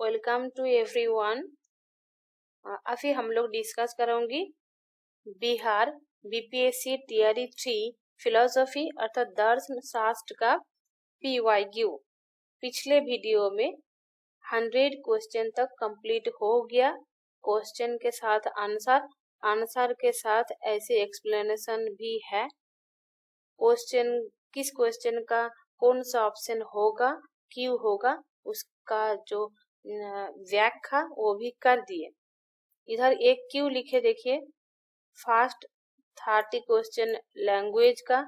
Welcome to everyone. अभी हम लोग डिस्कस करेंगे बिहार बीपीएससी टीआरई 3 फिलोसफी अर्थात दर्शन शास्त्र का पीवाईक्यू। पिछले वीडियो में 100 क्वेश्चन तक कंप्लीट हो गया। क्वेश्चन के साथ आंसर, आंसर के साथ ऐसे एक्सप्लेनेशन भी है। क्वेश्चन किस क्वेश्चन का कौन सा ऑप्शन होगा, क्यों होगा, उसका जो व्याख्या वो भी कर दिए। इधर एक क्यों लिखे देखिए। फर्स्ट 30 क्वेश्चन लैंग्वेज का,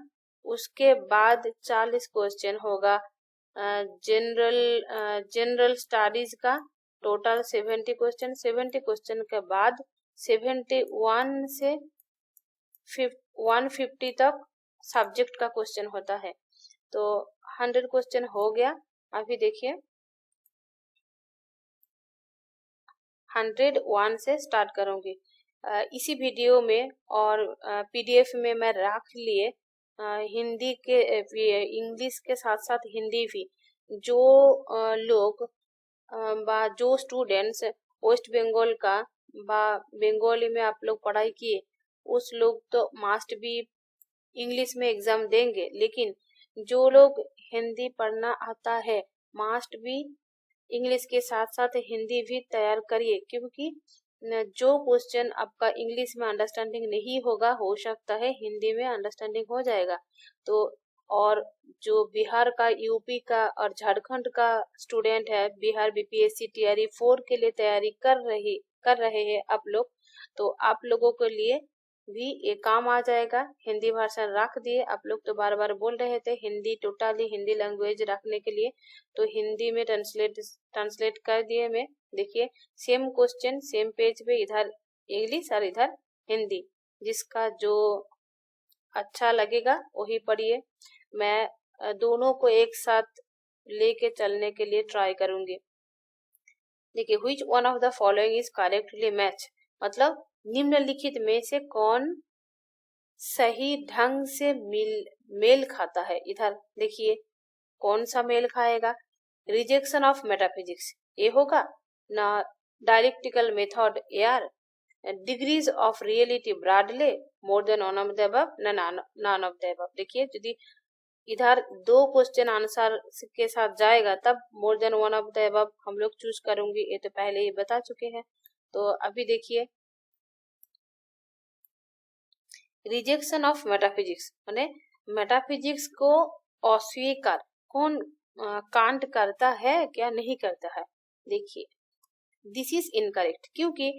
उसके बाद 40 क्वेश्चन होगा जनरल स्टडीज का, टोटल 70 क्वेश्चन। 70 क्वेश्चन के बाद 71 से 150 तक सब्जेक्ट का क्वेश्चन होता है। तो 100 क्वेश्चन हो गया। अभी देखिए 101 से स्टार्ट करूंगी। इसी वीडियो में और पीडीएफ में मैं रख लिए हिंदी के इंग्लिश के साथ साथ हिंदी भी। जो लोग जो स्टूडेंट्स वेस्ट बंगाल का बंगाली में आप लोग पढ़ाई किए, उस लोग तो मस्ट भी इंग्लिश में एग्जाम देंगे, लेकिन जो लोग हिंदी पढ़ना आता है मस्ट भी इंग्लिश के साथ साथ हिंदी भी तैयार करिए, क्योंकि जो क्वेश्चन आपका इंग्लिश में अंडरस्टैंडिंग नहीं होगा, हो सकता है हिंदी में अंडरस्टैंडिंग हो जाएगा। तो और जो बिहार का, यूपी का और झारखंड का स्टूडेंट है, बिहार बीपीएससी टीआरई 4 के लिए तैयारी कर रहे हैं आप लोग, तो आप लोगों के लिए भी ये काम आ जाएगा। हिंदी वर्जन रख दिए। आप लोग तो बार बार बोल रहे थे हिंदी, टोटली हिंदी लैंग्वेज रखने के लिए, तो हिंदी में ट्रांसलेट कर दिए मैं। देखिए सेम क्वेश्चन सेम पेज पे, इधर इंग्लिश और इधर हिंदी, जिसका जो अच्छा लगेगा वही पढ़िए। मैं दोनों को एक साथ लेके चलने के लिए ट्राई करूंगी। देखिए which one of the following is correctly match, मतलब निम्नलिखित में से कौन सही ढंग से मेल खाता है। इधर देखिए कौन सा मेल खाएगा। रिजेक्शन ऑफ मेटाफिजिक्स ये होगा ना, dialectical method AR, degrees of reality broadly, more than one of the above, none of the above. देखिए यदि इधर दो क्वेश्चन आंसर के साथ जाएगा तब more than one of the above हम लोग चूज करेंगे, ये तो पहले ही बता चुके हैं। तो अभी देखिए रिजेक्शन ऑफ मेटाफिजिक्स माने मेटाफिजिक्स को अस्वीकार कौन कांट करता है क्या नहीं करता है। देखिए दिस इज इनकरेक्ट, क्योंकि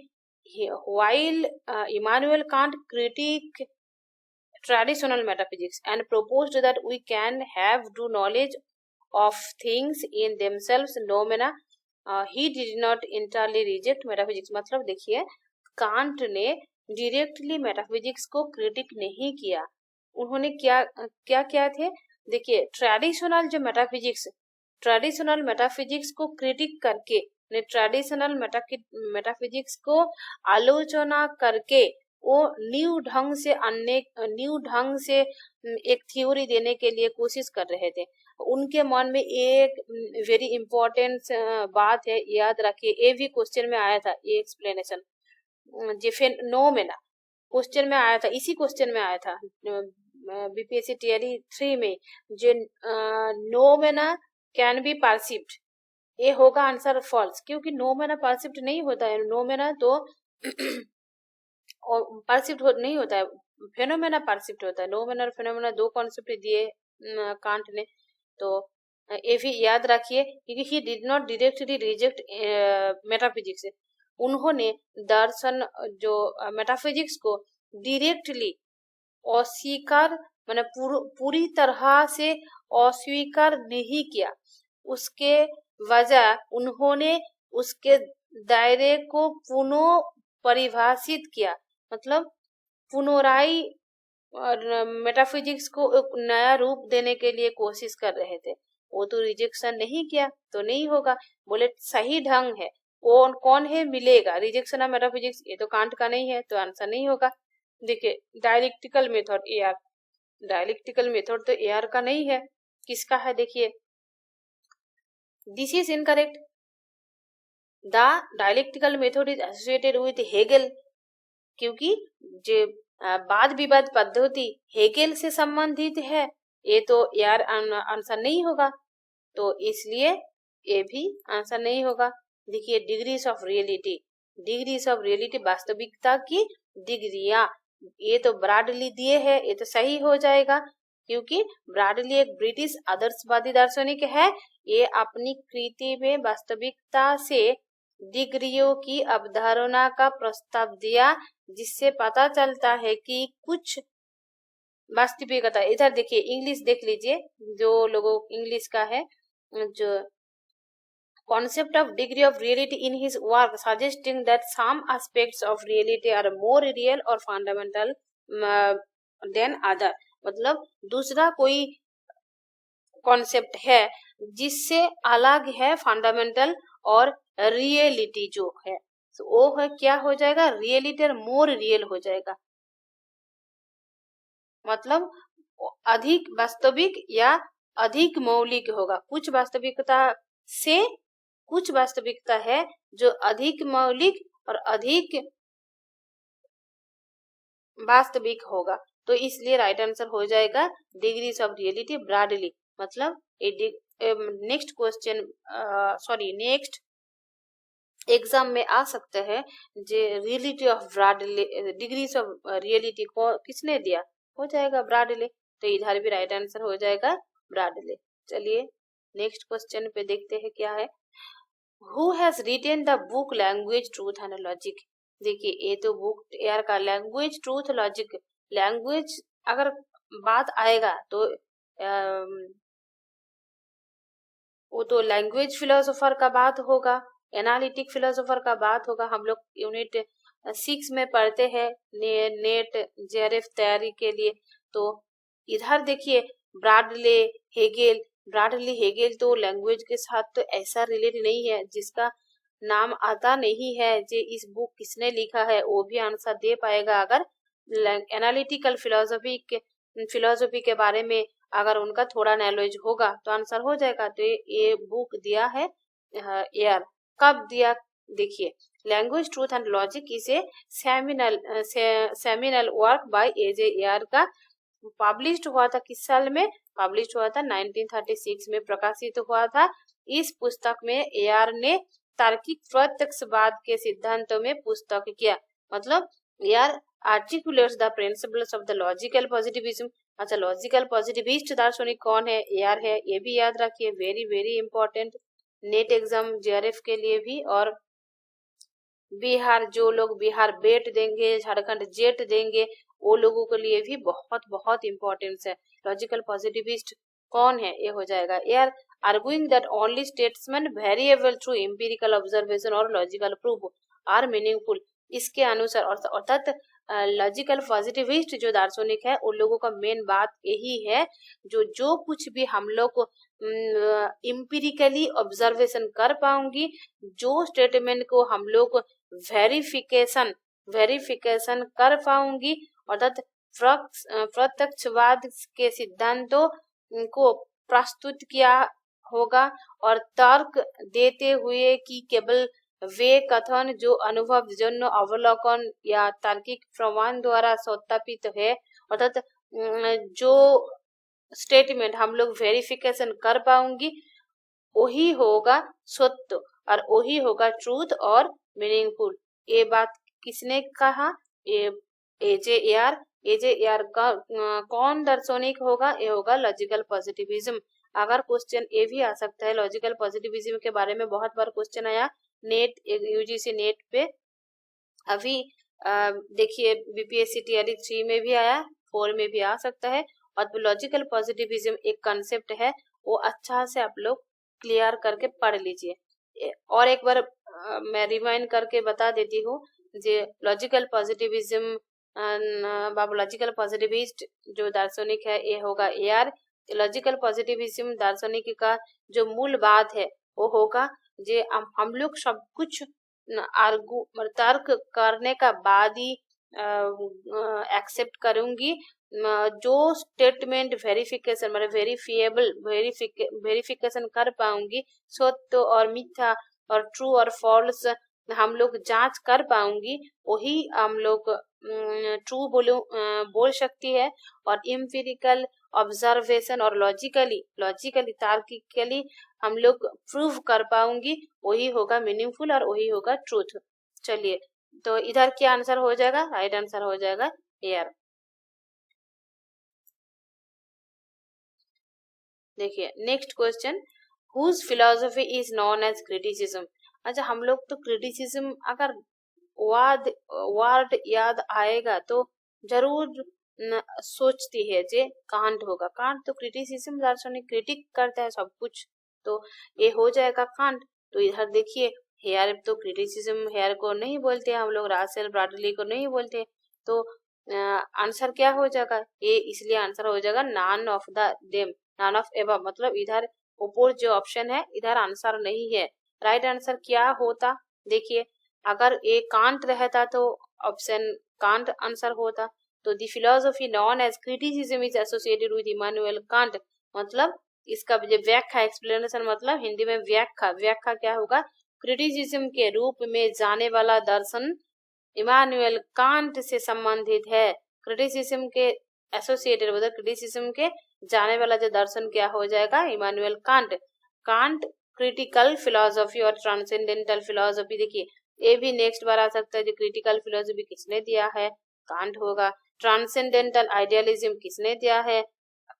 while Immanuel Kant critique traditional metaphysics and proposed that we can have true knowledge of things in themselves phenomena, he did not entirely reject metaphysics। मतलब देखिए कांट ने डायरेक्टली मेटाफिजिक्स को critic नहीं किया। उन्होंने क्या क्या थे, देखिए ट्रेडिशनल मेटाफिजिक्स को क्रिटिक करके, ट्रेडिशनल मेटाफिजिक्स को आलोचना करके वो न्यू ढंग से एक थ्योरी देने के लिए कोशिश कर रहे थे। उनके मन में एक वेरी इंपॉर्टेंट बात है, याद रखिए, ये भी क्वेश्चन में आया था। ये एक्सप्लेनेशन नोमेना क्वेश्चन में आया था, इसी क्वेश्चन में आया था बीपीएससी टीआरई 3 में, जो नोमेना कैन बी परसीव्ड, ये होगा आंसर फॉल्स, क्योंकि नोमेना परसीव्ड नहीं होता है। नोमेना तो परसीव्ड नहीं होता है, फेनोमेना परसीव्ड होता है। नोमेना और फेनोमेना दो कॉन्सेप्ट दिए कांट ने, तो ये भी याद रखिए, क्योंकि he did not directly reject metaphysics. उन्होंने दर्शन जो मेटाफिजिक्स को डायरेक्टली अस्वीकार माने पूरी तरह से अस्वीकार नहीं किया। उसके वजह उन्होंने उसके दायरे को पुनः परिभाषित किया, मतलब पुनराई और मेटाफिजिक्स को एक नया रूप देने के लिए कोशिश कर रहे थे। वो तो रिजेक्शन नहीं किया तो नहीं होगा। बोले सही ढंग है, कौन है मिलेगा। रिजेक्शन ऑफ मेटाफिजिक्स ये तो कांट का नहीं है, तो आंसर नहीं होगा। देखिए dialectical method AR, dialectical method तो एआर का नहीं है, किसका है। देखिए this is incorrect, the dialectical method is associated with Hegel, क्योंकि जो वाद विवाद पद्धति हेगेल से संबंधित है, ये तो यार आंसर नहीं होगा, तो इसलिए ये भी आंसर नहीं होगा। देखिए degrees of reality, degrees of reality वास्तविकता की डिग्रियां, ये तो ब्राडली दिए है, ये तो सही हो जाएगा, क्योंकि ब्राडली एक ब्रिटिश आदर्शवादी दार्शनिक है। ये अपनी कृति में वास्तविकता से डिग्रियों की अवधारणा का प्रस्ताव दिया, जिससे पता चलता है कि कुछ वास्तविकता। इधर देखिए इंग्लिश देख लीजिए, जो लोगों इंग्लिश का है, जो concept of degree of reality in his work suggesting that some aspects of reality are more real or fundamental than other, मतलब दूसरा कोई कॉन्सेप्ट है जिससे अलग है फंडामेंटल और रियलिटी जो है, तो वो है क्या हो जाएगा, रियलिटी और मोर रियल हो जाएगा, मतलब अधिक वास्तविक या अधिक मौलिक होगा। कुछ वास्तविकता से कुछ वास्तविकता है जो अधिक मौलिक और अधिक वास्तविक होगा, तो इसलिए राइट आंसर हो जाएगा डिग्रीज ऑफ रियलिटी ब्रॉडली। मतलब next question, sorry next exam में आ सकते हैं जे reality of Bradley, degrees of reality को किसने दिया, हो जाएगा ब्रॉडली, तो इधर भी राइट आंसर हो जाएगा ब्रॉडली। चलिए नेक्स्ट क्वेश्चन पे देखते हैं क्या है। Who has written the book Language, Truth and Logic? देखिए ये तो बुक यार का लैंग्वेज ट्रूथ लॉजिक, लैंग्वेज अगर बात आएगा तो वो तो लैंग्वेज फिलोसोफर का बात होगा, एनालिटिक फिलोसोफर का बात होगा। हम लोग यूनिट 6 में पढ़ते हैं नेट जेआरएफ तैयारी के लिए। तो इधर देखिए ब्रॉडले हेगेल, ब्रॉडली हेगेल तो लैंग्वेज के साथ तो ऐसा रिलेट नहीं है, जिसका नाम आता नहीं है जे इस बुक किसने लिखा है वो भी आंसर दे पाएगा। अगर एनालिटिकल फिलोसफी के बारे में अगर उनका थोड़ा नॉलेज होगा तो आंसर हो जाएगा। तो ये बुक दिया है यार, कब दिया, देखिए language truth and logic is a seminal work by AJ यार का, पब्लिश्ड हुआ था किस साल में, पब्लिश हुआ था 1936 में प्रकाशित हुआ था। इस पुस्तक में एआर ने तार्किक प्रत्यक्षवाद के सिद्धांतों में पुस्तक किया, मतलब AR articulates the principles of the logical positivism. अच्छा लॉजिकल पॉजिटिविस्ट दार्शनिक कौन है, एआर है, ये भी याद रखिए, very very important net exam JRF के लिए भी। और बिहार, जो लोग बिहार बेट देंगे, झारखंड जेट देंगे, वो लोगों के लिए भी बहुत बहुत इंपॉर्टेंस है। लॉजिकल पॉजिटिविस्ट कौन है, ये हो जाएगा यार, arguing that only statements variable through empirical observation और logical proof are meaningful, इसके अनुसार अर्थात लॉजिकल पॉजिटिविस्ट जो दार्शनिक है उन लोगों का मेन बात यही है, जो कुछ भी हम लोग इम्पिरिकली ऑब्जर्वेशन कर पाऊंगी, जो स्टेटमेंट को हम लोग वेरिफिकेशन कर पाऊंगी, अर्थात प्रत्यक्षवाद के सिद्धांतों को प्रस्तुत किया होगा और तर्क देते हुए कि केवल वे कथन जो अनुभव जन्य अवलोकन या तार्किक प्रमाण द्वारा सत्यापित है, अर्थात जो स्टेटमेंट हम लोग वेरिफिकेशन कर पाऊंगी वही होगा सत्य और वही होगा ट्रूथ और मीनिंगफुल। ये बात किसने कहा, एजे का कौन दार्शनिक होगा, ये होगा लॉजिकल पॉजिटिविज्म। अगर क्वेश्चन ये भी आ सकता है, लॉजिकल पॉजिटिविज्म के बारे में बहुत बार क्वेश्चन आया नेट यूजीसी नेट पे, अभी देखिए बीपीएससी टीआरई 3 में भी आया, 4 में भी आ सकता है। और लॉजिकल पॉजिटिविज्म एक कंसेप्ट है, वो अच्छा से आप लोग क्लियर करके पढ़ लीजिए। और एक बार मैं रिमाइंड करके बता देती हूँ, जे लॉजिकल पॉजिटिविज्म लॉजिकल पॉजिटिविस्ट जो दार्शनिक है ये होगा एआर। लॉजिकल पॉजिटिविज्म दार्शनिक का जो मूल बात है वो होगा जे हम लोग सब कुछ तर्क करने का बाद ही एक्सेप्ट करूंगी, जो स्टेटमेंट वेरिफिकेशन मतलब वेरिफिकेशन कर पाऊंगी, सत्य और मिथ्या और ट्रू और फॉल्स हम लोग जांच कर पाऊंगी, वही हम लोग ट्रू बोल सकती है। और इम्पिरिकल ऑब्जर्वेशन और लॉजिकली तार्किकली हम लोग प्रूव कर पाऊंगी, वही होगा मीनिंगफुल और वही होगा ट्रूथ। चलिए, तो इधर क्या आंसर हो जाएगा? राइट आंसर हो जाएगा एयर। देखिए next question, whose philosophy is known as criticism. अच्छा, हम लोग तो क्रिटिसिज्म अगर वर्ड याद आएगा तो जरूर सोचती है जे कांट होगा। कांट तो क्रिटिसिज्म दार्शनिक क्रिटिक करता है सब कुछ, तो ये हो जाएगा कांट। तो इधर देखिए हेयर तो क्रिटिसिज्म हेयर को नहीं बोलते हम लोग, रासेल ब्रॉडली को नहीं बोलते, तो आंसर क्या हो जाएगा? ये इसलिए आंसर हो जाएगा none of the them, none of above. मतलब इधर ऊपर जो ऑप्शन है इधर आंसर नहीं है। राइट आंसर क्या होता? देखिए अगर ये कांट रहता तो ऑप्शन कांट आंसर होता। तो the philosophy known as criticism is associated with Immanuel Kant. मतलब इसका जो व्याख्या एक्सप्लेनेशन, मतलब हिंदी में व्याख्या क्या होगा? क्रिटिसिज्म के रूप में जाने वाला दर्शन इमानुएल कांट से संबंधित है। क्रिटिसिज्म के एसोसिएटेड मतलब क्रिटिसिज्म के जाने वाला जो दर्शन क्या हो जाएगा? Immanuel Kant. Kant critical philosophy और ट्रांसेंडेंटल फिलोसफी। देखिए ये भी नेक्स्ट बार आ सकता है। जो क्रिटिकल फिलोसफी किसने दिया है? कांट होगा। ट्रांसेंडेंटल आइडियलिज्म किसने दिया है?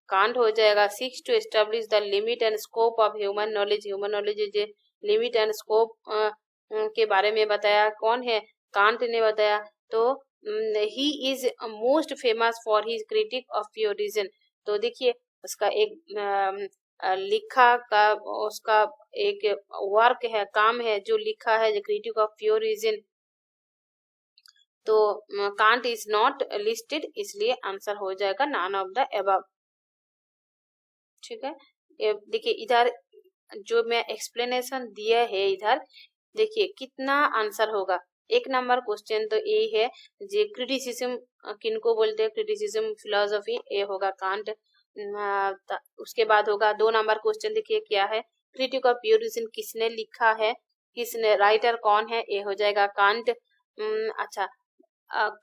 कांट हो जाएगा। Seeks to establish the limit and scope of human knowledge. Human knowledge जो लिमिट एंड स्कोप के बारे में बताया कौन है? कांट ने बताया। तो he is most famous for his critique of pure reason. तो देखिए उसका एक लिखा का उसका एक वर्क है, काम है जो लिखा है, जो क्रिटिक ऑफ प्योर रीजन। तो कांट इज नॉट लिस्टेड, इसलिए आंसर हो जाएगा नॉन ऑफ द अबव। ठीक है, देखिए इधर जो मैं एक्सप्लेनेशन दिया है इधर देखिए कितना आंसर होगा। एक नंबर क्वेश्चन तो यही है, जे क्रिटिसिज्म किनको बोलते हैं? क्रिटिसिज्म फिलोसफी, ये होगा कांट। उसके बाद होगा 2 नंबर क्वेश्चन, देखिए क्या है? क्रिटिक ऑफ प्योर रीजन किसने लिखा है? किसने, राइटर कौन है? ये हो जाएगा कांट। अच्छा,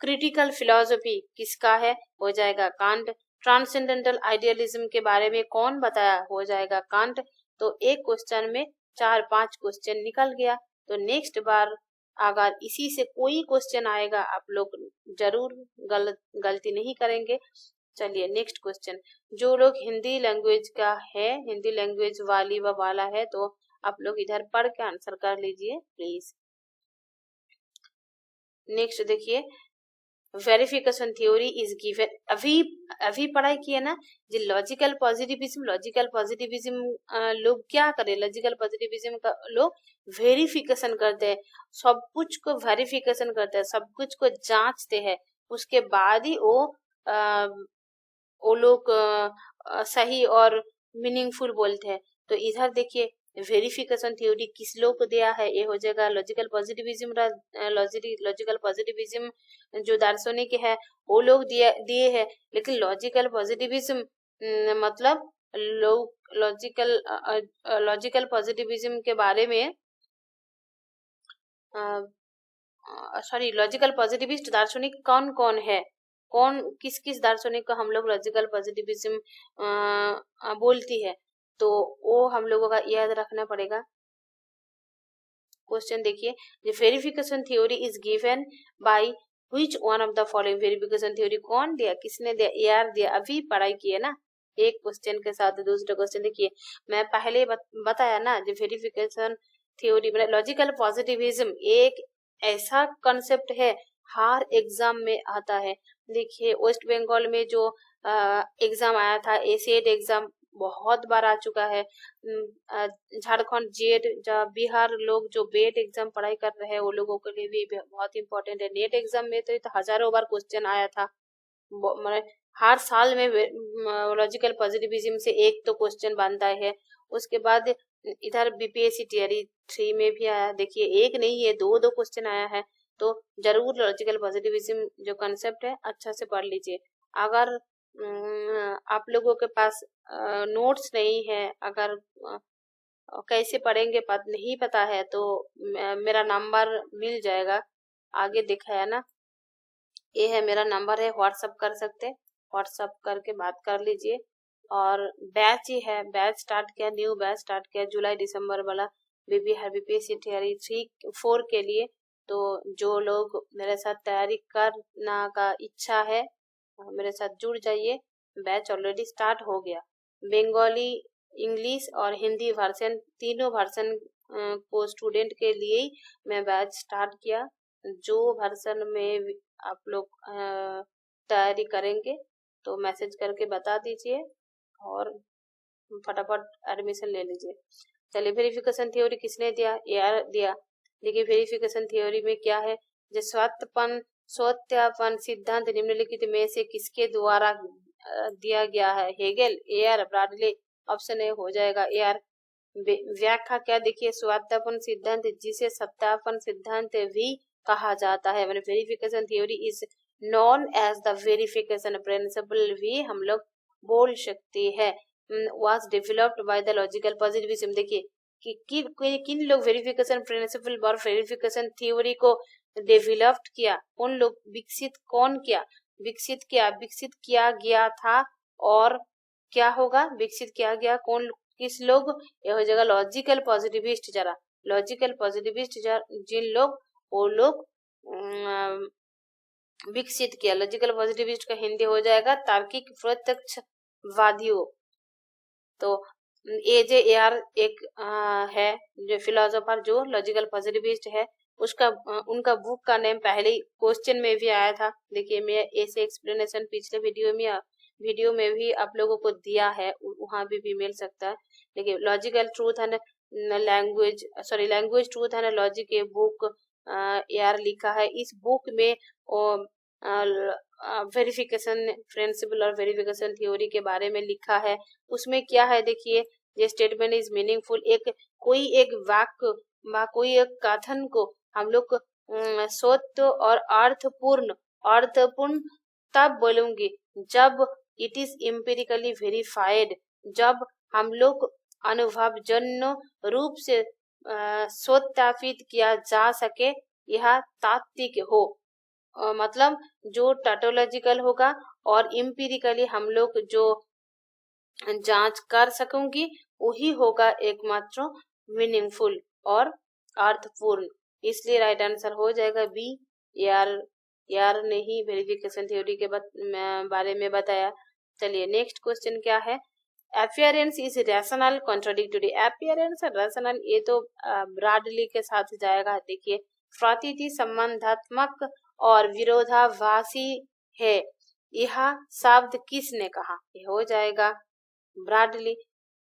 क्रिटिकल फिलोसफी किसका है? हो जाएगा कांट। ट्रांसेंडेंटल आइडियलिज्म के बारे में कौन बताया? हो जाएगा कांट। तो एक क्वेश्चन में 4-5 क्वेश्चन निकल गया। तो नेक्स्ट बार अगर इसी से कोई क्वेश्चन आएगा आप लोग जरूर गलती नहीं करेंगे। चलिए नेक्स्ट क्वेश्चन, जो लोग हिंदी लैंग्वेज का है, हिंदी लैंग्वेज वाली व वाला है, तो आप लोग इधर पढ़ के आंसर कर लीजिए प्लीज। नेक्स्ट देखिए, वेरिफिकेशन थ्योरी इज गिवन। अभी पढ़ाई किए ना जो लॉजिकल पॉजिटिविज्म लोग क्या करे? लॉजिकल पॉजिटिविज्म का लोग वेरिफिकेशन करते हैं, सब कुछ को वेरिफिकेशन करते हैं, सब कुछ को जांचते हैं, उसके बाद ही वो लोग सही और मीनिंगफुल बोलते हैं। तो इधर देखिए वेरिफिकेशन थ्योरी किस लोग को दिया है? ये हो जाएगा लॉजिकल पॉजिटिविज्म। लॉजिकल पॉजिटिविज्म जो दार्शनिक है वो लोग दिए हैं। लेकिन लॉजिकल पॉजिटिविज्म मतलब लॉजिकल पॉजिटिविज्म के बारे में सॉरी, लॉजिकल पॉजिटिविस्ट दार्शनिक कौन कौन है? कौन किस किस दार्शनिक को हम लोग लॉजिकल पॉजिटिविज्म बोलती है? तो वो हम लोगों का याद रखना पड़ेगा। क्वेश्चन देखिए, the verification theory is given by which one of the following. Verification theory कौन दिया? किसने दिया? यार दिया। अभी पढ़ाई किए ना एक क्वेश्चन के साथ। दूसरा क्वेश्चन देखिए, मैं पहले बताया ना जो वेरिफिकेशन थ्योरी मतलब लॉजिकल पॉजिटिविज्म एक ऐसा कॉन्सेप्ट है हर एग्जाम में आता है। देखिए वेस्ट बंगाल में जो एग्जाम आया था, एसीएट एग्जाम बहुत बार आ चुका है। झारखंड जेट, बिहार लोग जो बेट एग्जाम पढ़ाई कर रहे हैं वो लोगों के लिए भी बहुत इंपॉर्टेंट है। नेट एग्जाम में तो हजारों बार क्वेश्चन आया था। हर साल में लॉजिकल पॉजिटिविज्म से एक तो क्वेश्चन बनता है। उसके बाद इधर बीपीएससी टीआरई 3 में भी आया। देखिए एक नहीं है, दो क्वेश्चन आया है। तो जरूर लॉजिकल पॉजिटिविज्म जो कंसेप्ट है अच्छा से पढ़ लीजिए। अगर आप लोगों के पास नोट्स नहीं है, अगर कैसे पढ़ेंगे नहीं पता है तो मेरा नंबर मिल जाएगा, आगे दिखा है ना, ये है मेरा नंबर है, व्हाट्सअप कर सकते हैं, व्हाट्सअप करके बात कर लीजिए। और बैच ही है, बैच स्टार्ट किया, न्यू बैच स्टार्ट किया जुलाई दिसंबर वाला बीपीएससी तैयारी 3-4 के लिए। तो जो लोग मेरे साथ तैयारी करना का इच्छा है मेरे साथ जुड़ जाइए, बैच ऑलरेडी स्टार्ट हो गया। बंगाली, इंग्लिश और हिंदी वर्जन, तीनों वर्जन को स्टूडेंट के लिए ही मैं बैच स्टार्ट किया। जो वर्जन में आप लोग तैयारी करेंगे तो मैसेज करके बता दीजिए और फटाफट एडमिशन ले लीजिए। चलिए, वेरिफिकेशन थ्योरी किसने दिया? एआर दिया। देखिए वेरिफिकेशन थ्योरी में क्या है, जो सत्यापन सिद्धांत निम्नलिखित में से किसके द्वारा दिया गया है? Hegel, AR, Bradley. Option A हो जाएगा एआर। व्याख्या क्या? देखिए सत्यापन सिद्धांत, जिसे सत्यापन सिद्धांत भी कहा जाता है, मैंने verification theory is known as the verification principle भी हम लोग बोल सकते हैं। Was developed by the logical positivism. देखिए कि किन लोग वेरिफिकेशन प्रिंसिपल और वेरिफिकेशन थ्योरी को डेवलप्ड किया, कौन लोग विकसित किया गया था, और क्या होगा विकसित किया गया, कौन किस लोग? यह हो जाएगा लॉजिकल पॉजिटिविस्ट। जरा लॉजिकल पॉजिटिविस्ट जिन लोग, वो लोग विकसित किया। लॉजिकल पॉजिटिविस्ट का हिंदी हो जाएगा तार्किक प्रत्यक्षवादियों। तो एआर एक है जो फिलोसोफर, जो लॉजिकल पॉजिटिविस्ट है, उसका उनका बुक का नेम पहले ही क्वेश्चन में भी आया था। देखिए मैं ऐसे एक्सप्लेनेशन पिछले वीडियो में भी आप लोगों को दिया है, वहां भी मिल सकता है। देखिए logical truth and language truth and logic के बुक एआर लिखा है। इस बुक में वेरिफिकेशन प्रिंसिपल और वेरिफिकेशन थ्योरी के बारे में लिखा है। उसमें क्या है देखिए, ये स्टेटमेंट इज मीनिंगफुल। कोई एक वाक्य व कोई एक कथन को हम लोग सत्य और अर्थपूर्ण तब बोलूंगी जब इट इज एम्पिरिकली वेरीफाइड, जब हम लोग अनुभवजन्य रूप से सत्यापित किया जा सके, यह तात्विक हो। मतलब जो टैटोलॉजिकल होगा और एम्पिरिकली हम लोग जो जांच कर सकूंगी, वही होगा एकमात्र मीनिंगफुल और अर्थपूर्ण। इसलिए राइट आंसर हो जाएगा बी। यार ने ही वेरिफिकेशन थ्योरी के बारे में बताया। चलिए नेक्स्ट क्वेश्चन क्या है? Appearance is rational contradictory. Appearance और रैशनल, ये तो ब्राडली के साथ जाएगा। देखिए प्रतीति संबंधात्मक और विरोधाभासी है, यह शब्द किसने कहा? यह हो जाएगा ब्राडली।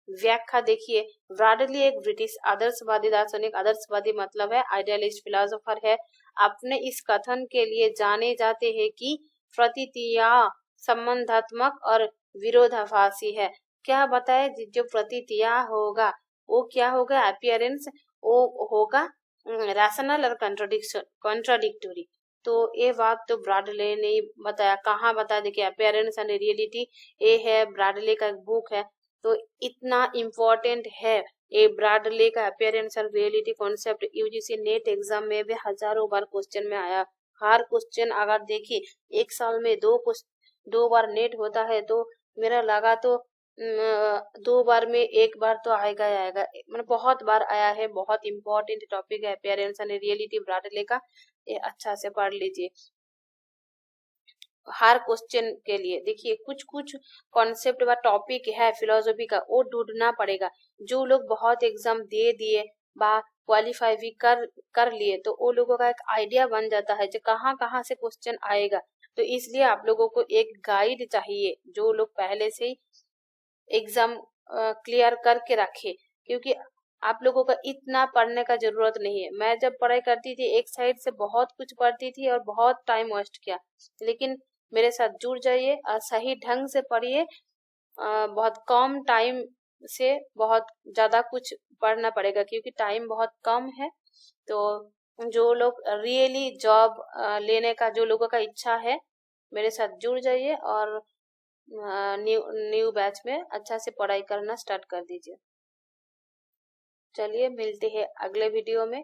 व्याख्या देखिए, ब्राडली एक ब्रिटिश आदर्शवादी दार्शनिक, आदर्शवादी मतलब है आइडियलिस्ट फिलोसोफर है। अपने इस कथन के लिए जाने जाते हैं कि प्रतीतियां संबंधात्मक और विरोधाभासी है। क्या बताए? जो प्रतीतियां होगा वो क्या होगा? अपीयरेंस वो होगा रैशनल और कॉन्ट्राडिक्टरी। तो ये बात तो ब्राडले ने बताया। कहाँ बता? देखिए अपीयरेंस एंड रियलिटी, ये है ब्राडले का बुक है। तो इतना इम्पोर्टेंट है ये ब्राडले का appearance and reality concept. UGC net exam में भी हजारों बार क्वेश्चन में आया। हर क्वेश्चन अगर देखिए एक साल में दो बार नेट होता है, तो मेरा लगा तो 2 बार में 1 बार तो आएगा ही आएगा। मतलब बहुत बार आया है। बहुत इम्पोर्टेंट टॉपिक है अपीयरेंस एंड रियलिटी ब्राडले का, ये अच्छा से पढ़ लीजिए हर क्वेश्चन के लिए। देखिए कुछ कॉन्सेप्ट व टॉपिक है फिलोसफी का, वो ढूंढना पड़ेगा। जो लोग बहुत एग्जाम दे दिए बा क्वालिफाई भी कर लिए, तो वो लोगों का एक आइडिया बन जाता है जो कहाँ से क्वेश्चन आएगा। तो इसलिए आप लोगों को एक गाइड चाहिए, जो लोग पहले से ही एग्जाम क्लियर करके रखे, क्योंकि आप लोगों का इतना पढ़ने का जरूरत नहीं है। मैं जब पढ़ाई करती थी एक साइड से बहुत कुछ पढ़ती थी और बहुत टाइम वेस्ट किया, लेकिन मेरे साथ जुड़ जाइए और सही ढंग से पढ़िए। बहुत कम टाइम से बहुत ज्यादा कुछ पढ़ना पड़ेगा, क्योंकि टाइम बहुत कम है। तो जो लोग रियली जॉब लेने का, जो लोगों का इच्छा है, मेरे साथ जुड़ जाइए और न्यू बैच में अच्छा से पढ़ाई करना स्टार्ट कर दीजिए। चलिए मिलते हैं अगले वीडियो में।